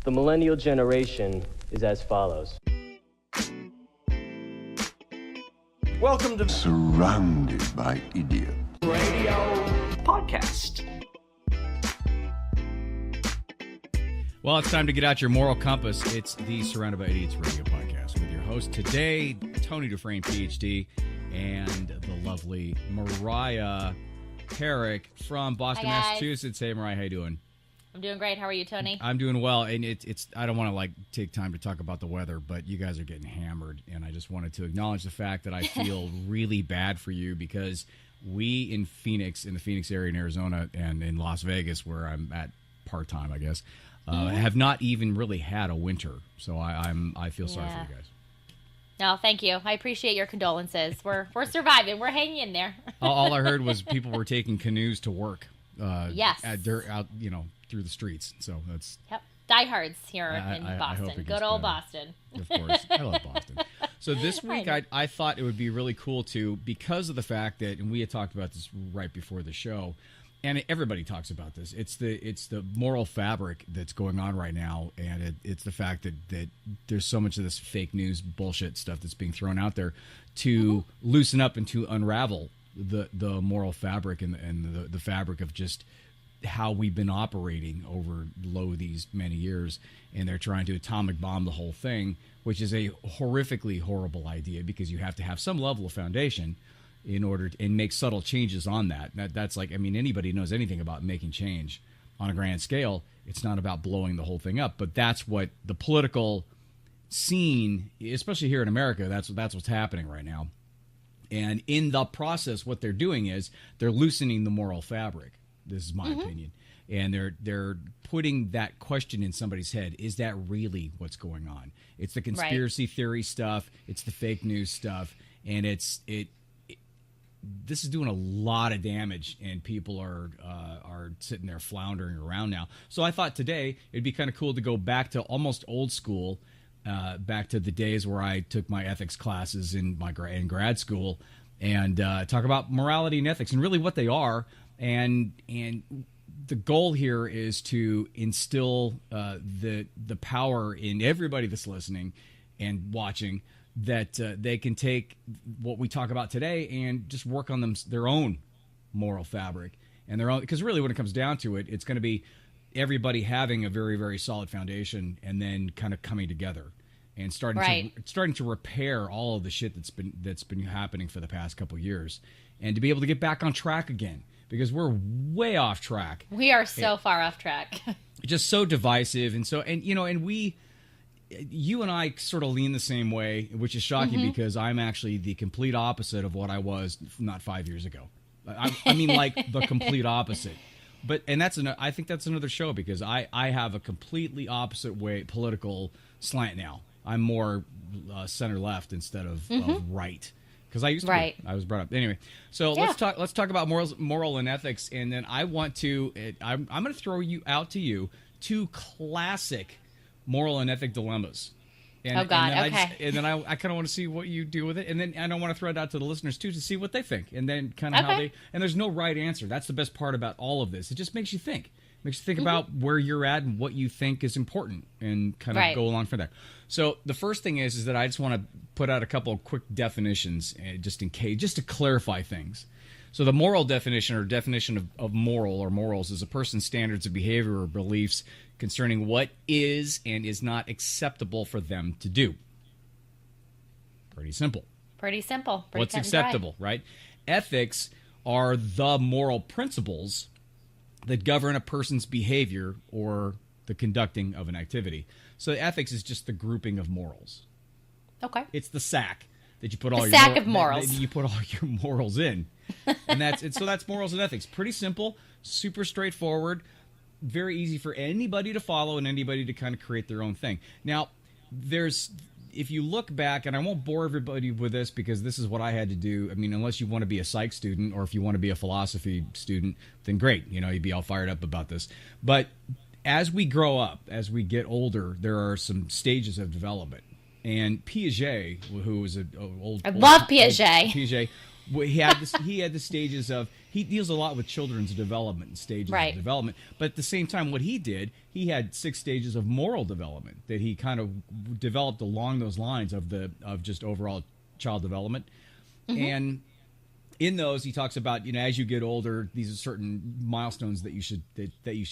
The millennial generation is as follows. Welcome to Surrounded by Idiots Radio Podcast. Well, it's time to get out your moral compass. It's the Surrounded by Idiots Radio Podcast with your host today, Tony Dufresne, PhD, and the lovely Mariah Herrick from Boston, Hi, guys. Massachusetts. Hey, Mariah, how you doing? I'm doing great. How are you, Tony? I'm doing well, and it's. I don't want to take time to talk about the weather, but you guys are getting hammered, and I just wanted to acknowledge the fact that I feel really bad for you because we in Phoenix, in the Phoenix area in Arizona, and in Las Vegas, where I'm at part-time, I guess, have not even really had a winter. So I feel sorry for you guys. No, thank you. I appreciate your condolences. We're surviving. We're hanging in there. All I heard was people were taking canoes to work. Yes. Out, through the streets. So that's diehards here in I Boston. hope it Good gets old better. Boston. Of course. I love Boston. So this week I thought it would be really cool because of the fact that, and we had talked about this right before the show, and everybody talks about this. It's the moral fabric that's going on right now, and it's the fact that there's so much of this fake news bullshit stuff that's being thrown out there to loosen up and to unravel the moral fabric and the fabric of just how we've been operating over these many years. And they're trying to atomic bomb the whole thing, which is a horrifically horrible idea because you have to have some level of foundation in order to, and make subtle changes on that. That's like, I mean, anybody knows anything about making change on a grand scale. It's not about blowing the whole thing up, but that's what the political scene, especially here in America, that's what's happening right now. And in the process, what they're doing is they're loosening the moral fabric. This is my opinion. And they're putting that question in somebody's head. Is that really what's going on? It's the conspiracy theory stuff. It's the fake news stuff. And this is doing a lot of damage, and people are sitting there floundering around now. So I thought today it'd be kind of cool to go back to almost old school, back to the days where I took my ethics classes in grad school, and talk about morality and ethics and really what they are. And the goal here is to instill the power in everybody that's listening and watching, that they can take what we talk about today and just work on their own moral fabric and their own. Because really, when it comes down to it, it's going to be everybody having a very, very solid foundation and then kind of coming together and starting to repair all of the shit that's been happening for the past couple of years, and to be able to get back on track again. Because we're way off track. We are so far off track. Just so divisive, you and I sort of lean the same way, which is shocking because I'm actually the complete opposite of what I was not 5 years ago. I mean, like the complete opposite. I think that's another show, because I have a completely opposite way political slant now. I'm more center left instead of right. Because I used to be. I was brought up. Anyway, so let's talk about moral and ethics, and then I'm going to throw out to you two classic moral and ethic dilemmas. And, oh, God, and then I kind of want to see what you do with it, and then I want to throw it out to the listeners, too, to see what they think, and then kind of how they... And there's no right answer. That's the best part about all of this. It just makes you think. Makes you think about where you're at and what you think is important, and kind of go along from there. So the first thing is that I just want to put out a couple of quick definitions, just in case, just to clarify things. So the moral definition, or definition of moral or morals, is a person's standards of behavior or beliefs concerning what is and is not acceptable for them to do. Pretty simple. What's acceptable, right? Ethics are the moral principles that govern a person's behavior or the conducting of an activity. So ethics is just the grouping of morals. Okay. It's the sack that you put all of morals. That you put all your morals in. And that's it. So that's morals and ethics. Pretty simple, super straightforward, very easy for anybody to follow and anybody to kind of create their own thing. Now, if you look back, and I won't bore everybody with this because this is what I had to do. I mean, unless you want to be a psych student, or if you want to be a philosophy student, then great. You'd be all fired up about this. But as we grow up, as we get older, there are some stages of development. And Piaget, who was an old... I love Piaget. Piaget, he had the stages of he deals a lot with children's development and stages Right. of development. But at the same time, what he did, he had 6 stages of moral development that he kind of developed along those lines of just overall child development. And in those, he talks about, as you get older, these are certain milestones that you should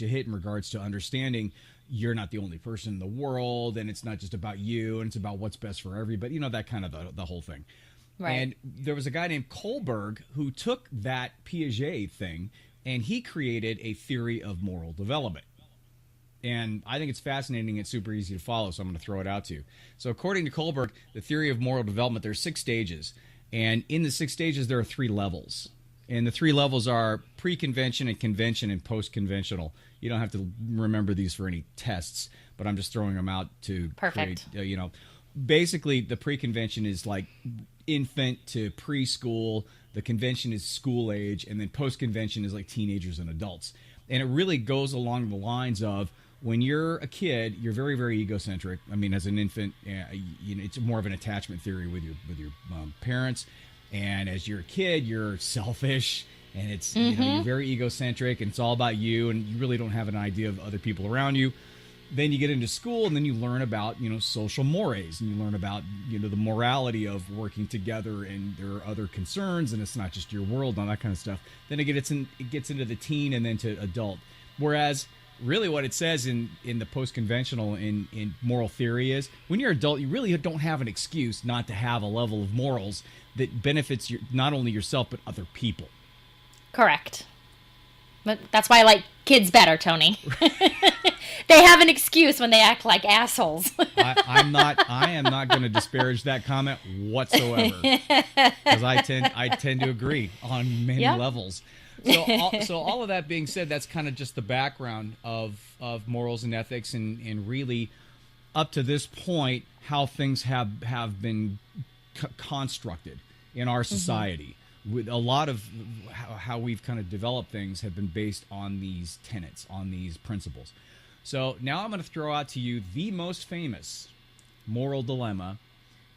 hit in regards to understanding you're not the only person in the world, and it's not just about you, and it's about what's best for everybody. That kind of the whole thing. Right. And there was a guy named Kohlberg who took that Piaget thing and he created a theory of moral development. And I think it's fascinating. It's super easy to follow, so I'm going to throw it out to you. So according to Kohlberg, the theory of moral development, there's 6 stages. And in the 6 stages, there are 3 levels. And the 3 levels are pre-convention and convention and post-conventional. You don't have to remember these for any tests, but I'm just throwing them out to Perfect. create, basically the pre-convention is like infant to preschool. The convention is school age, and then post-convention is like teenagers and adults. And it really goes along the lines of when you're a kid, you're very, very egocentric. I mean, as an infant, it's more of an attachment theory with your parents. And as you're a kid, you're selfish, and it's you're very egocentric, and it's all about you, and you really don't have an idea of other people around you. Then you get into school, and then you learn about social mores, and you learn about the morality of working together, and there are other concerns, and it's not just your world and all that kind of stuff. Then it gets into the teen and then to adult. Whereas really what it says in the post-conventional in moral theory is when you're adult, you really don't have an excuse not to have a level of morals that benefits not only yourself but other people. Correct. But that's why I like kids better, Tony. They have an excuse when they act like assholes. I am not going to disparage that comment whatsoever, because I tend to agree on many levels. So all of that being said, that's kind of just the background of morals and ethics, and really up to this point how things have been constructed in our society. With a lot of how we've kind of developed things have been based on these tenets, on these principles. So now I'm going to throw out to you the most famous moral dilemma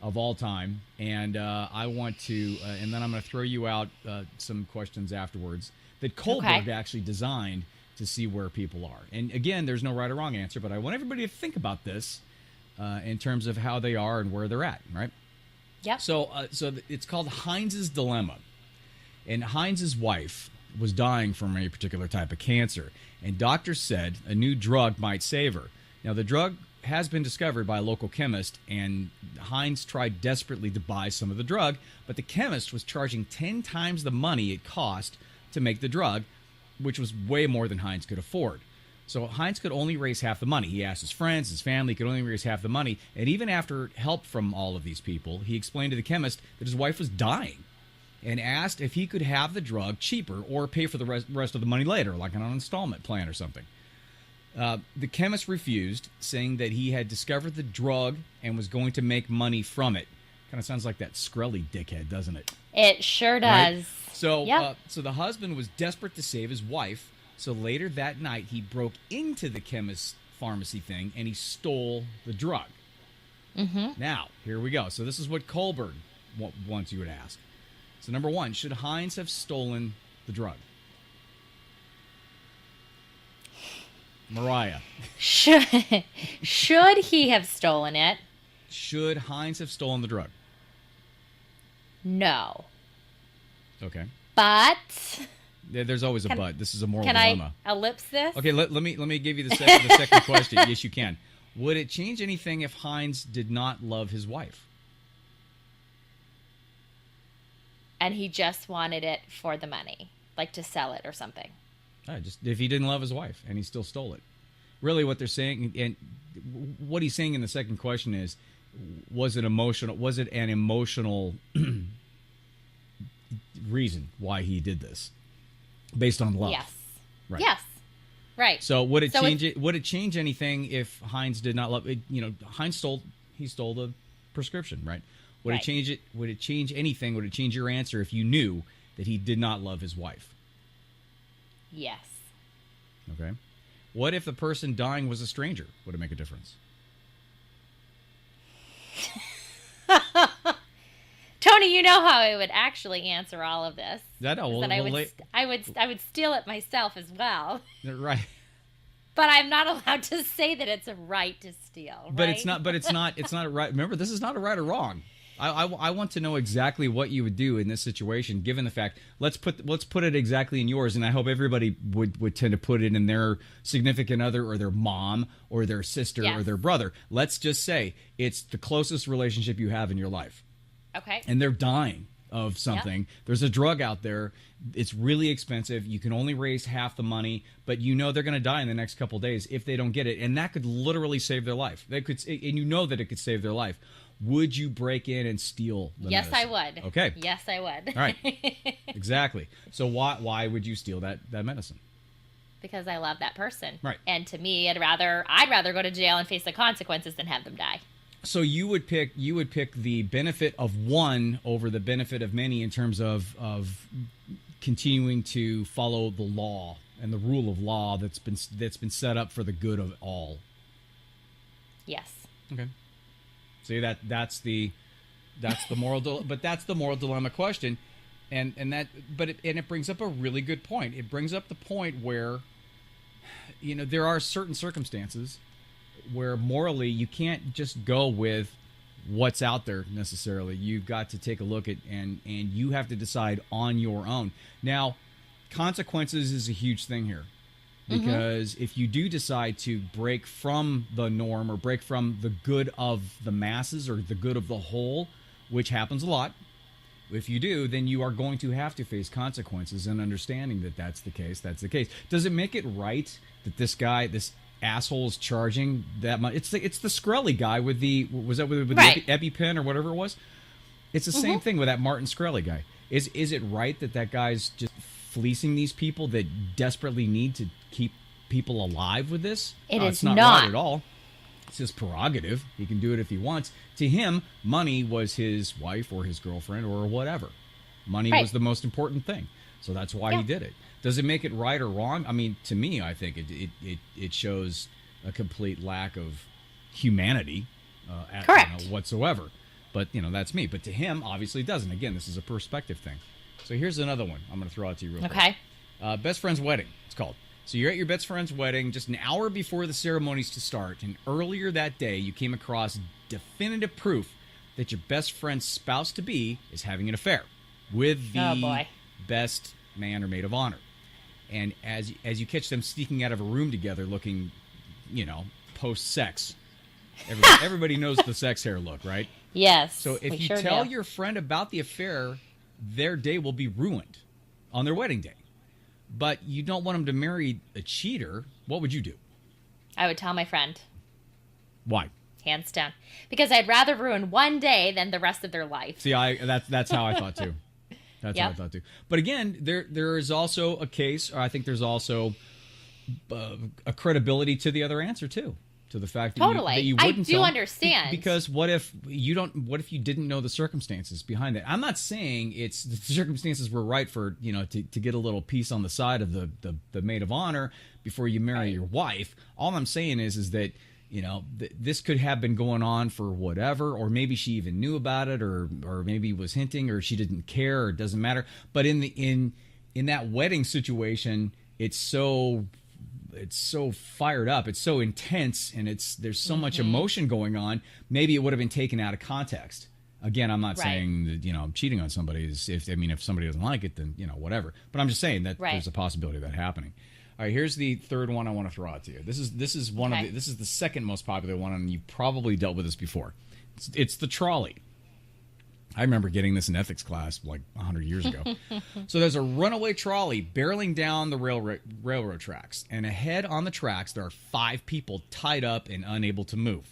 of all time, and I want to, and then I'm going to throw you out some questions afterwards that Kohlberg actually designed to see where people are. And again, there's no right or wrong answer, but I want everybody to think about this in terms of how they are and where they're at, right? Yep. So it's called Heinz's Dilemma. And Heinz's wife was dying from a particular type of cancer, and doctors said a new drug might save her. Now, the drug has been discovered by a local chemist, and Heinz tried desperately to buy some of the drug, but the chemist was charging 10 times the money it cost to make the drug, which was way more than Heinz could afford. So Heinz could only raise half the money. He asked his friends, his family, could only raise half the money, and even after help from all of these people, he explained to the chemist that his wife was dying, and asked if he could have the drug cheaper or pay for the rest of the money later, like on an installment plan or something. The chemist refused, saying that he had discovered the drug and was going to make money from it. Kind of sounds like that Skrelly dickhead, doesn't it? It sure does. Right? So, so the husband was desperate to save his wife. So later that night, he broke into the chemist's pharmacy thing and he stole the drug. Now, here we go. So this is what Kohlberg wants you to ask. So number 1, should Heinz have stolen the drug? Mariah. Should he have stolen it? Should Heinz have stolen the drug? No. Okay. But There's always a but. This is a moral can dilemma. I ellipse this? Okay, let me give you the second question. Yes, you can. Would it change anything if Heinz did not love his wife? And he just wanted it for the money, like to sell it or something. Just if he didn't love his wife and he still stole it. Really what they're saying, and what he's saying in the second question is, was it an emotional reason why he did this? Based on love. Yes. Right. Yes. Right. So would it change it? Would it change anything if Heinz did not love it? Heinz stole the prescription, right? Would it change it? Would it change anything? Would it change your answer if you knew that he did not love his wife? Yes. Okay. What if the person dying was a stranger? Would it make a difference? Tony, you know how I would actually answer all of this. That I would steal it myself as well. Right. But I'm not allowed to say that it's a right to steal. Right? But it's not. But it's not. It's not a right. Remember, this is not a right or wrong. I want to know exactly what you would do in this situation, given the fact. Let's put it exactly in yours, and I hope everybody would tend to put it in their significant other or their mom or their sister or their brother. Let's just say it's the closest relationship you have in your life. Okay. And they're dying of something. Yep. There's a drug out there. It's really expensive. You can only raise half the money, but you know they're going to die in the next couple of days if they don't get it, and that could literally save their life. And you know that it could save their life. Would you break in and steal the medicine? I would. Okay. Yes, I would. All right. Exactly. So why would you steal that medicine? Because I love that person. Right. And to me, I'd rather go to jail and face the consequences than have them die. So you would pick the benefit of one over the benefit of many in terms of continuing to follow the law and the rule of law that's been set up for the good of all. Yes. Okay. See, that's the moral but that's the moral dilemma question, and it brings up a really good point. It brings up the point where, there are certain circumstances where morally you can't just go with what's out there necessarily. You've got to take a look at and you have to decide on your own. Now, consequences is a huge thing here. Because if you do decide to break from the norm or break from the good of the masses or the good of the whole, which happens a lot, if you do, then you are going to have to face consequences, and understanding that that's the case. Does it make it right that this asshole is charging that much? It's the Shkreli guy with the EpiPen or whatever it was. It's the same thing with that Martin Shkreli guy. Is it right that guy's just fleecing these people that desperately need to keep people alive with this? It's not right at all. It's his prerogative. He can do it if he wants. To him, money was his wife or his girlfriend or whatever. Money was the most important thing. So that's why he did it. Does it make it right or wrong? I mean, to me, I think it shows a complete lack of humanity whatsoever. But, that's me. But to him, obviously it doesn't. Again, this is a perspective thing. So here's another one I'm going to throw out to you real quick. Okay. Best friend's wedding, it's called. So you're at your best friend's wedding just an hour before the ceremony's to start, and earlier that day you came across definitive proof that your best friend's spouse-to-be is having an affair with the best man or maid of honor. And as you catch them sneaking out of a room together looking, post-sex, everybody knows the sex hair look, right? Yes. So if you tell your friend about the affair, their day will be ruined on their wedding day. But you don't want them to marry a cheater. What would you do? I would tell my friend. Why? Hands down. Because I'd rather ruin one day than the rest of their life. See, that's how I thought too. That's how I thought too. But again, there is also a case, or I think there's also a credibility to the other answer too. To the fact that you wouldn't I do understand. Because what if you didn't know the circumstances behind it? I'm not saying the circumstances were right for, to get a little piece on the side of the maid of honor before you marry your wife. All I'm saying is that, this could have been going on for whatever, or maybe she even knew about it, or maybe was hinting, or she didn't care, or it doesn't matter. But in that wedding situation, it's so fired up, it's so intense, and there's so much emotion going on. Maybe it would have been taken out of context. Again, I'm not saying that cheating on somebody is if somebody doesn't like it, then whatever. But I'm just saying that there's a possibility of that happening. All right, here's the third one I want to throw out to you. This is the second most popular one, and you probably dealt with this before. It's the trolley. I remember getting this in ethics class like 100 years ago. So there's a runaway trolley barreling down the railroad tracks, and ahead on the tracks there are 5 people tied up and unable to move.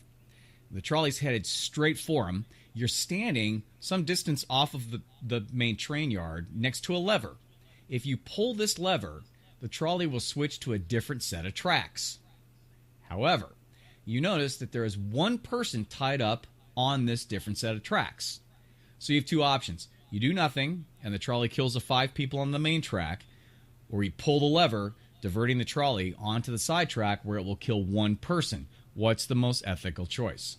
The trolley's headed straight for them. You're standing some distance off of the main train yard next to a lever. If you pull this lever, the trolley will switch to a different set of tracks. However, you notice that there is one person tied up on this different set of tracks. So you have 2 options. You do nothing, and the trolley kills the 5 people on the main track, or you pull the lever, diverting the trolley onto the side track where it will kill 1 person. What's the most ethical choice?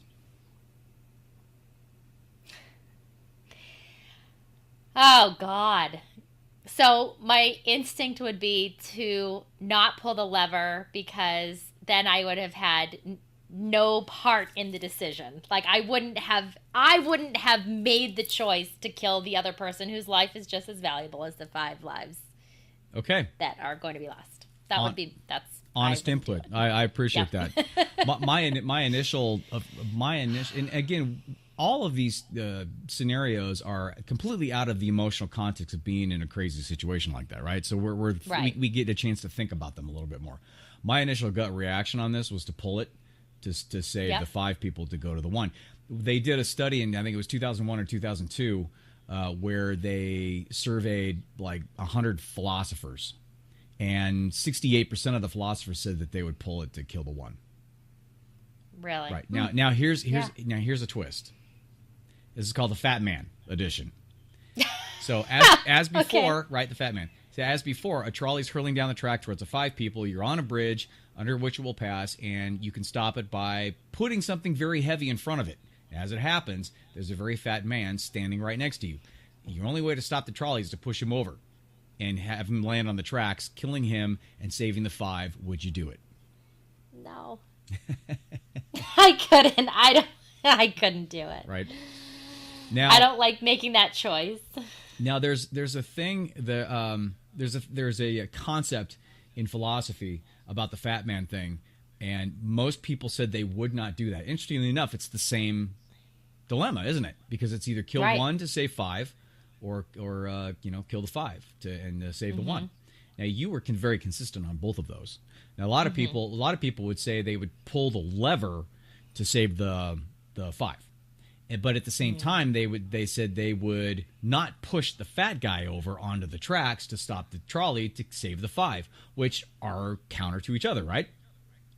Oh, God. So my instinct would be to not pull the lever because then I would have had no part in the decision. Like I wouldn't have made the choice to kill the other person whose life is just as valuable as the 5 lives Okay. that are going to be lost. That's Honest input. I appreciate that. My initial, and again, all of these scenarios are completely out of the emotional context of being in a crazy situation like that, right? So Right. we get a chance to think about them a little bit more. My initial gut reaction on this was to pull it, to save Yep. the 5 people to go to the 1. They did a study in, I think it was 2001 or 2002, where they surveyed like 100 philosophers, and 68% of the philosophers said that they would pull it to kill the 1. really Right. Now here's Yeah. a twist. This is called the Fat Man edition. So as before, right, the Fat Man. So as before, a trolley's hurling down the track towards the 5 people. You're on a bridge under which it will pass, and you can stop it by putting something very heavy in front of it. As it happens, there's a very fat man standing right next to you. Your only way to stop the trolley is to push him over and have him land on the tracks, killing him and saving the 5. Would you do it? No. I couldn't. I couldn't do it. Right. Now I don't like making that choice. Now there's a thing there's a concept in philosophy about the fat man thing, and most people said they would not do that. Interestingly enough, it's the same dilemma, isn't it? Because it's either kill Right. 1 to save 5, or kill the 5 and save the 1. Now you were very consistent on both of those. Now a lot of people would say they would pull the lever to save the 5. But at the same time, they said they would not push the fat guy over onto the tracks to stop the trolley to save the 5, which are counter to each other, right?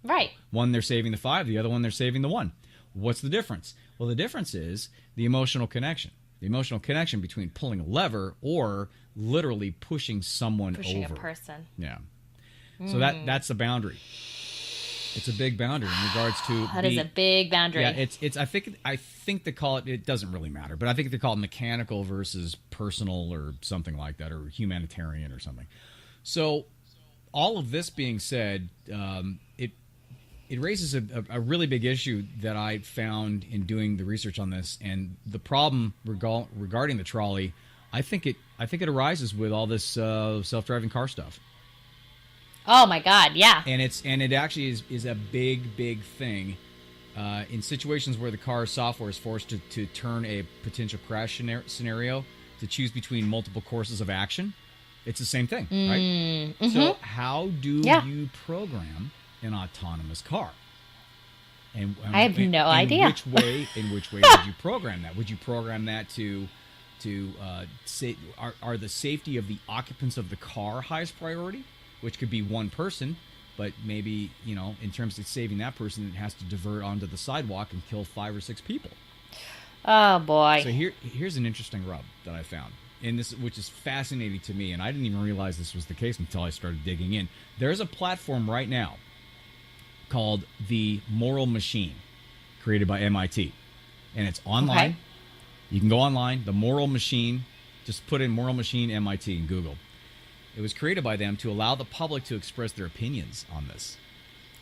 Right. One, they're saving the 5. The other one, they're saving the 1. What's the difference? Well, the difference is the emotional connection. The emotional connection between pulling a lever or literally pushing someone Pushing over. a person. Yeah. So that's a boundary. It's a big boundary in regards to That is a big boundary. Yeah, it's I think they call it doesn't really matter, but I think they call it mechanical versus personal or something like that, or humanitarian or something. So all of this being said, it raises a really big issue that I found in doing the research on this, and the problem regarding the trolley. I think it arises with all this self-driving car stuff. Oh my God, yeah. And it actually is a big thing in situations where the car's software is forced to turn a potential crash scenario to choose between multiple courses of action. It's the same thing, right? Mm-hmm. So how do Yeah. you program an autonomous car? And I have no idea. In which way would you program that? Would you program that to say are the safety of the occupants of the car highest priority? Which could be one person, but maybe, in terms of saving that person, it has to divert onto the sidewalk and kill 5 or 6 people. Oh boy. So here's an interesting rub that I found, which is fascinating to me, and I didn't even realize this was the case until I started digging in. There's a platform right now called the Moral Machine, created by MIT, and it's online. Okay. You can go online, the Moral Machine. Just put in Moral Machine MIT in Google. It was created by them to allow the public to express their opinions on this.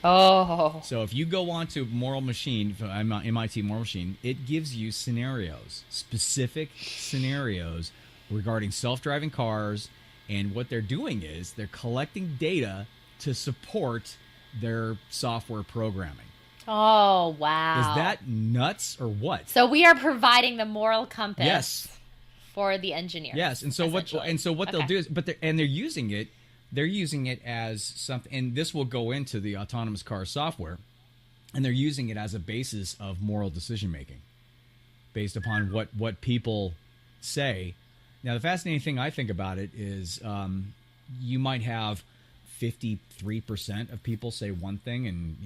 Oh. So if you go on to Moral Machine, MIT Moral Machine, it gives you specific scenarios regarding self-driving cars, and what they're doing is they're collecting data to support their software programming. Oh, wow. Is that nuts or what? So we are providing the moral compass. Yes. For the engineers. Yes, and so what they'll do is, they're using it as something, and this will go into the autonomous car software, and they're using it as a basis of moral decision making, based upon what people say. Now, the fascinating thing I think about it is, you might have 53% of people say one thing, and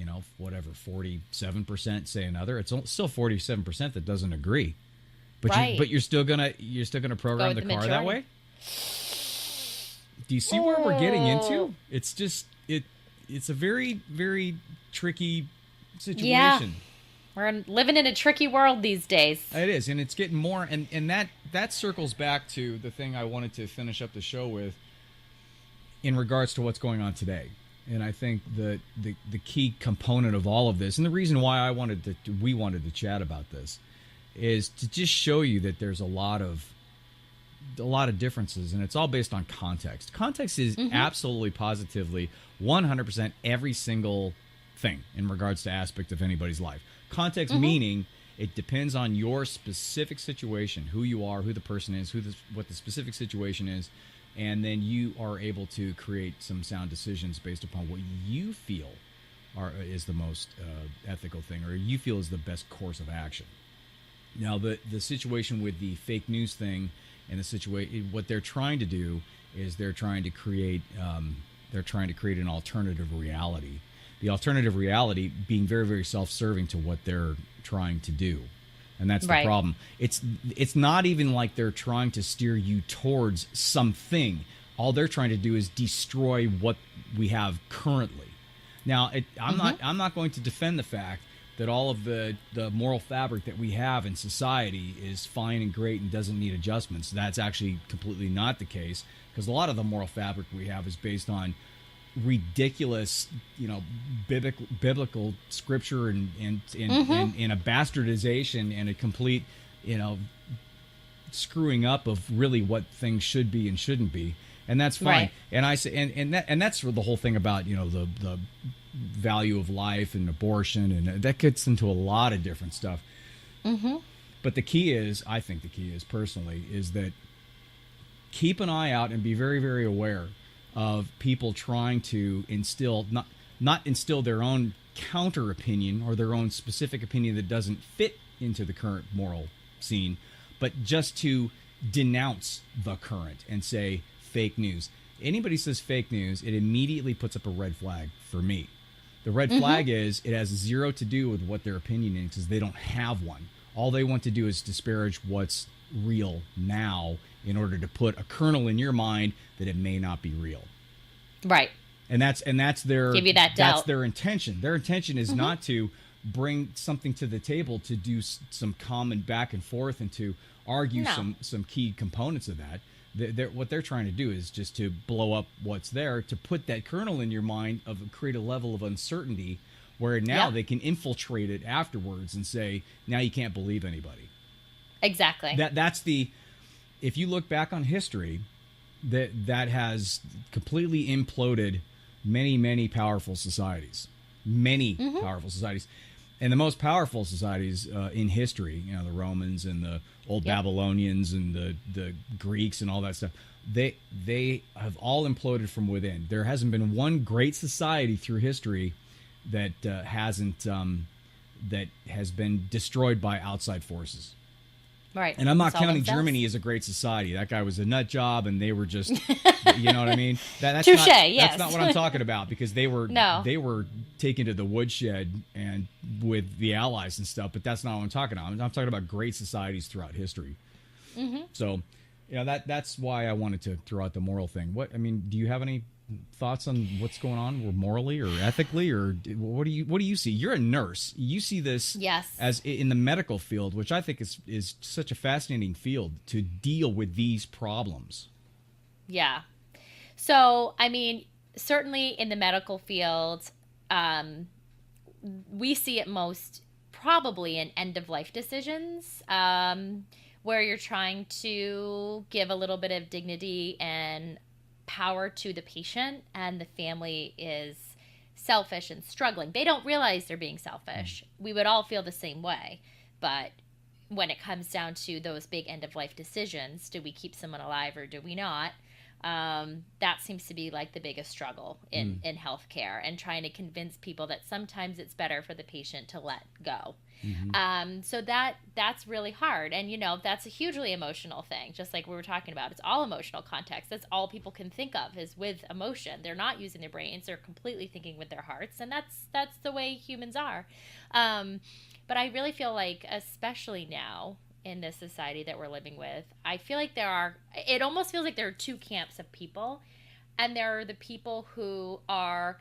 47% say another. It's still 47% that doesn't agree. But right. you're still gonna program the car that way. Do you see where we're getting into? It's just it's a very, very tricky situation. Yeah. We're living in a tricky world these days. It is, and it's getting more, and that that circles back to the thing I wanted to finish up the show with in regards to what's going on today. And I think the key component of all of this, and the reason why we wanted to chat about this, is to just show you that there's a lot of differences, and it's all based on context. Context is absolutely, positively, 100% every single thing in regards to aspect of anybody's life. Context meaning it depends on your specific situation, who you are, who the person is, what the specific situation is, and then you are able to create some sound decisions based upon what you feel is the most ethical thing, or you feel is the best course of action. Now, the situation with the fake news thing, and the situation, what they're trying to do is they're trying to create an alternative reality. The alternative reality being very, very self-serving to what they're trying to do. And that's the problem. It's not even like they're trying to steer you towards something. All they're trying to do is destroy what we have currently. Now, I'm not going to defend the fact that all of the moral fabric that we have in society is fine and great and doesn't need adjustments. That's actually completely not the case, because a lot of the moral fabric we have is based on ridiculous, biblical scripture and a bastardization and a complete, screwing up of really what things should be and shouldn't be, and that's fine. Right. And I say, and that's the whole thing about the value of life and abortion, and that gets into a lot of different stuff. But the key is, I think the key is personally, is that keep an eye out and be very, very aware of people trying to instill, not instill their own counter opinion or their own specific opinion that doesn't fit into the current moral scene, but just to denounce the current and say fake news. Anybody says fake news, it immediately puts up a red flag for me. The red flag is it has zero to do with what their opinion is, because they don't have one. All they want to do is disparage what's real now in order to put a kernel in your mind that it may not be real. Right. And that's their give you that doubt. That's their intention. Their intention is not to bring something to the table to do some common back and forth and to argue some key components of that. What they're trying to do is just to blow up what's there, to put that kernel in your mind, create a level of uncertainty where now they can infiltrate it afterwards and say, now you can't believe anybody. Exactly. If you look back on history, that has completely imploded many, many powerful societies. Many powerful societies. And the most powerful societies in history, the Romans and the old Babylonians and the Greeks and all that stuff, they have all imploded from within. There hasn't been one great society through history that that has been destroyed by outside forces. Right. And I'm not counting Germany as a great society. That guy was a nut job, and they were just, you know what I mean? That's Touché, yes. That's not what I'm talking about, because they were taken to the woodshed and with the Allies and stuff. But that's not what I'm talking about. I'm talking about great societies throughout history. So, that's why I wanted to throw out the moral thing. Do you have any thoughts on what's going on, or morally or ethically, or what do you see? You're a nurse. You see this as in the medical field, which I think is such a fascinating field to deal with these problems. Yeah. So, certainly in the medical field, we see it most probably in end-of-life decisions, where you're trying to give a little bit of dignity and power to the patient, and the family is selfish and struggling. They don't realize they're being selfish. We would all feel the same way. But when it comes down to those big end-of-life decisions, do we keep someone alive or do we not? That seems to be like the biggest struggle in healthcare, and trying to convince people that sometimes it's better for the patient to let go. So that's really hard. And, that's a hugely emotional thing, just like we were talking about. It's all emotional context. That's all people can think of is with emotion. They're not using their brains. They're completely thinking with their hearts. And that's the way humans are. But I really feel like, especially now in this society that we're living with, I feel like it almost feels like there are two camps of people. And there are the people who are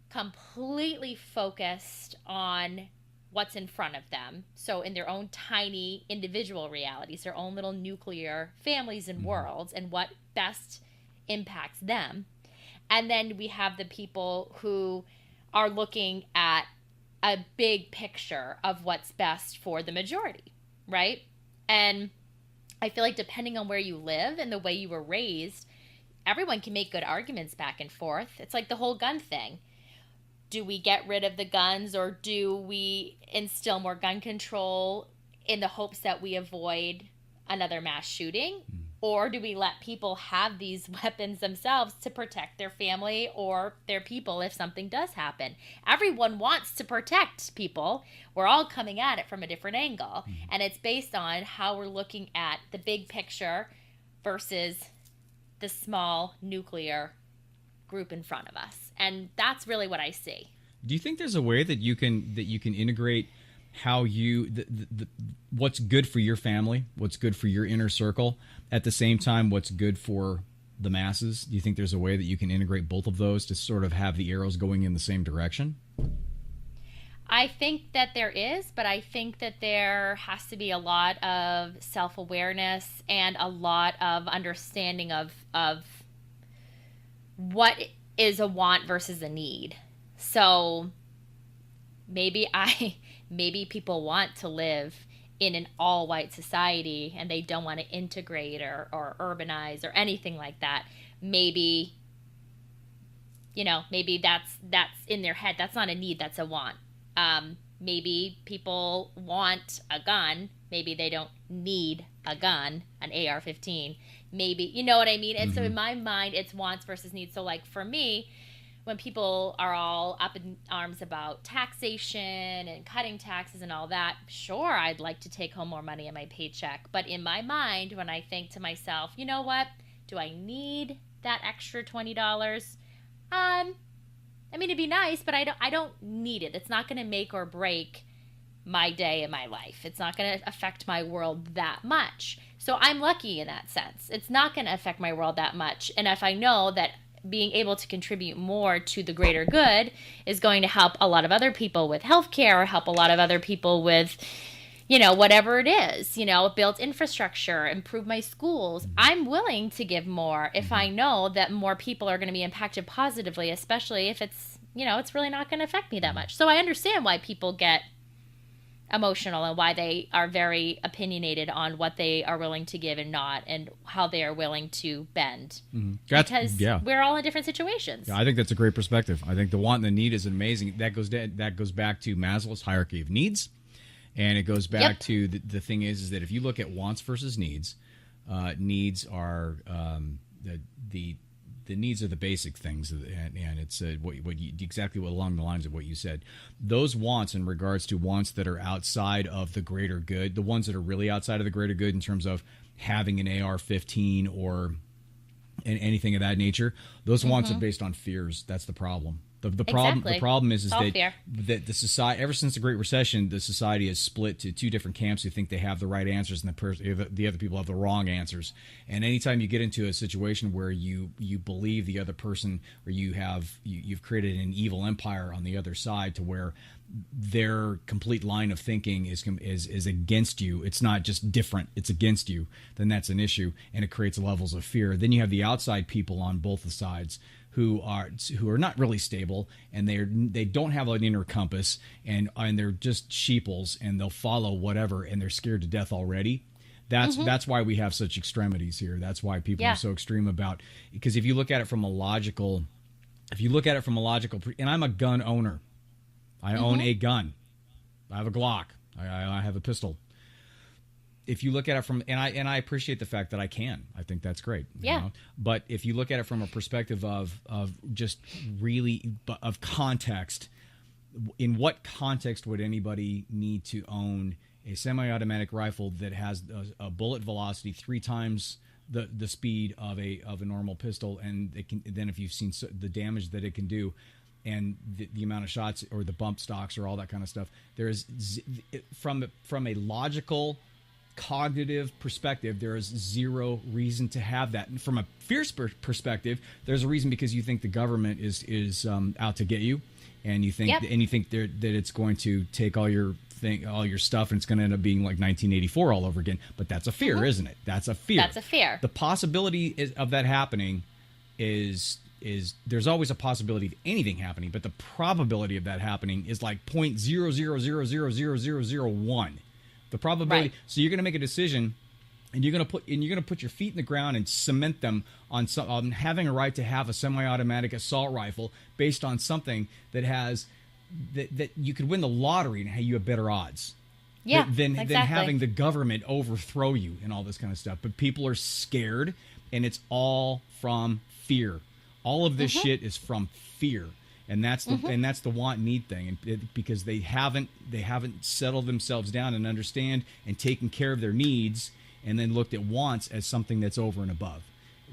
completely focused on what's in front of them. So in their own tiny individual realities, their own little nuclear families and worlds, and what best impacts them. And then we have the people who are looking at a big picture of what's best for the majority, right? And I feel like depending on where you live and the way you were raised, everyone can make good arguments back and forth. It's like the whole gun thing. Do we get rid of the guns, or do we instill more gun control in the hopes that we avoid another mass shooting? Or do we let people have these weapons themselves to protect their family or their people if something does happen? Everyone wants to protect people. We're all coming at it from a different angle. And it's based on how we're looking at the big picture versus the small nuclear group in front of us. And that's really what I see. Do you think there's a way that you can integrate how you what's good for your family, what's good for your inner circle, at the same time what's good for the masses? Do you think there's a way that you can integrate both of those to sort of have the arrows going in the same direction? I think that there is, but I think that there has to be a lot of self-awareness and a lot of understanding of what is a want versus a need. So maybe people want to live in an all-white society and they don't want to integrate or urbanize or anything like that. Maybe that's in their head. That's not a need, that's a want. Maybe people want a gun. Maybe they don't need a gun, an AR-15. Maybe, you know what I mean? And so in my mind, it's wants versus needs. So like for me, when people are all up in arms about taxation and cutting taxes and all that, sure, I'd like to take home more money in my paycheck. But in my mind, when I think to myself, you know what? Do I need that extra $20? I mean, it'd be nice, but I don't need it. It's not going to make or break my day and my life. It's not going to affect my world that much. So I'm lucky in that sense. It's not going to affect my world that much. And if I know that being able to contribute more to the greater good is going to help a lot of other people with healthcare, or help a lot of other people with, whatever it is, build infrastructure, improve my schools, I'm willing to give more if I know that more people are going to be impacted positively, especially if it's, it's really not going to affect me that much. So I understand why people get emotional and why they are very opinionated on what they are willing to give and not, and how they are willing to bend. Because we're all in different situations. Yeah, I think that's a great perspective. I think the want and the need is amazing. That goes back to Maslow's hierarchy of needs, and it goes back to the thing is that if you look at wants versus needs, needs are the needs are the basic things, and it's exactly along the lines of what you said. Those wants, in regards to wants that are outside of the greater good, the ones that are really outside of the greater good in terms of having an AR-15 or anything of that nature, those wants are based on fears. That's the problem. The problem is that the society, ever since the Great Recession, the society has split to two different camps who think they have the right answers, and the other people have the wrong answers. And anytime you get into a situation where you believe the other person, or you've created an evil empire on the other side, to where their complete line of thinking is against you. It's not just different; it's against you. Then that's an issue, and it creates levels of fear. Then you have the outside people on both the sides who are not really stable, and they don't have an inner compass, and they're just sheeples, and they'll follow whatever, and they're scared to death already. That's why we have such extremities here. That's why people are so extreme about, because if you look at it from a logical, and I'm a gun owner. I own a gun. I have a Glock. I have a pistol. If you look at it from, and I appreciate the fact that I can. I think that's great. Yeah. But if you look at it from a perspective of just really of context, in what context would anybody need to own a semi-automatic rifle that has a bullet velocity 3 times the speed of a normal pistol, and then if you've seen the damage that it can do, and the amount of shots or the bump stocks or all that kind of stuff, there is from a logical, cognitive perspective, there is zero reason to have that. And from a fierce perspective, there's a reason, because you think the government is out to get you, and you think that it's going to take all your stuff, and it's going to end up being like 1984 all over again. But that's a fear, isn't it? That's a fear. That's a fear. The possibility of that happening is there's always a possibility of anything happening, but the probability of that happening is like 0.000000001. The probability. Right. So you're going to make a decision, and you're going to put your feet in the ground and cement them on having a right to have a semi-automatic assault rifle based on something that has that you could win the lottery and you have better odds. Yeah, than exactly. having the government overthrow you and all this kind of stuff. But people are scared, and it's all from fear. All of this shit is from fear, and that's the want need thing, and because they haven't settled themselves down and understand and taken care of their needs, and then looked at wants as something that's over and above.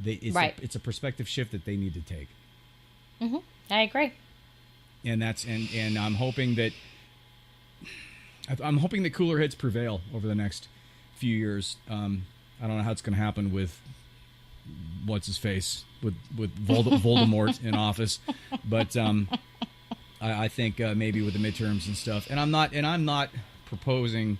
It's a perspective shift that they need to take. I agree. And and I'm hoping that cooler heads prevail over the next few years. I don't know how it's going to happen with what's his face with Voldemort in office, but I think maybe with the midterms and stuff. And I'm not proposing,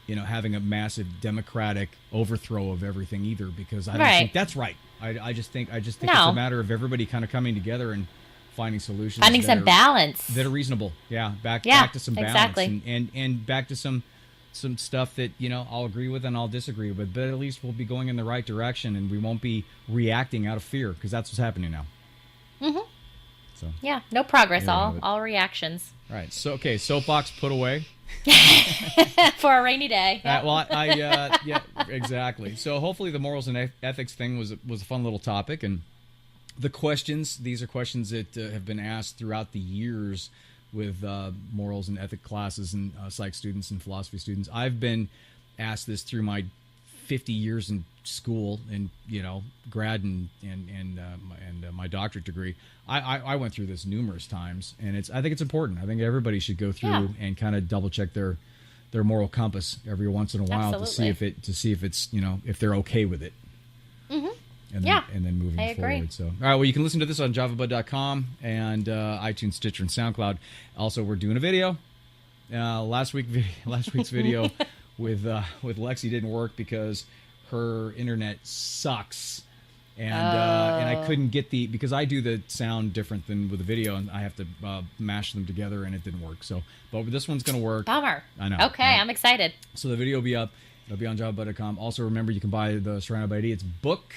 having a massive democratic overthrow of everything either, because I don't think that's right. I just think it's a matter of everybody kind of coming together and finding solutions, finding some balance that are reasonable. Back to some balance, exactly. and back to some stuff that I'll agree with and I'll disagree with, but at least we'll be going in the right direction, and we won't be reacting out of fear, because that's what's happening now. So no progress, all reactions. All right, so soapbox put away for a rainy day. Yeah, exactly. So hopefully the morals and ethics thing was a fun little topic, and the questions, these are questions that have been asked throughout the years with morals and ethic classes and psych students and philosophy students. I've been asked this through my 50 years in school and grad and my doctorate degree. I went through this numerous times, and I think it's important. I think everybody should go through and kind of double check their moral compass every once in a while to see if it's if they're okay with it. And then moving forward. So, all right. Well, you can listen to this on javabud.com and iTunes, Stitcher, and SoundCloud. Also, we're doing a video. Last week's video with Lexi didn't work because her internet sucks, and I couldn't get because I do the sound different than with the video, and I have to mash them together, and it didn't work. So, but this one's gonna work. Bummer. I know. Okay, right? I'm excited. So the video will be up. It'll be on javabud.com. Also, remember you can buy the Surrounded by Idiots book.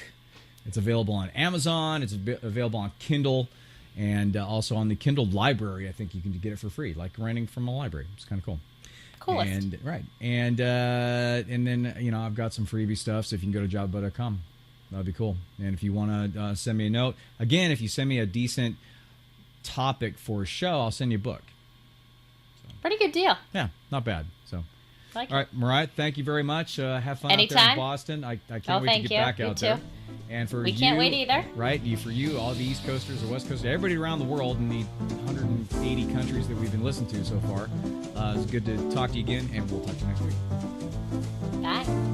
It's available on Amazon. It's available on Kindle, and also on the Kindle library. I think you can get it for free, like renting from a library. It's kind of cool. Coolest. And right, and then I've got some freebie stuff. So if you can go to javabud.com, that'd be cool. And if you want to send me a note, again, if you send me a decent topic for a show, I'll send you a book. So, pretty good deal. Yeah, not bad. So. Like all right, Mariah, thank you very much. Have fun out there in Boston. I can't wait to get back out there. And for we can't wait either. Right, for you, all the East Coasters or West Coasters, everybody around the world in the 180 countries that we've been listening to so far. It's good to talk to you again, and we'll talk to you next week. Bye.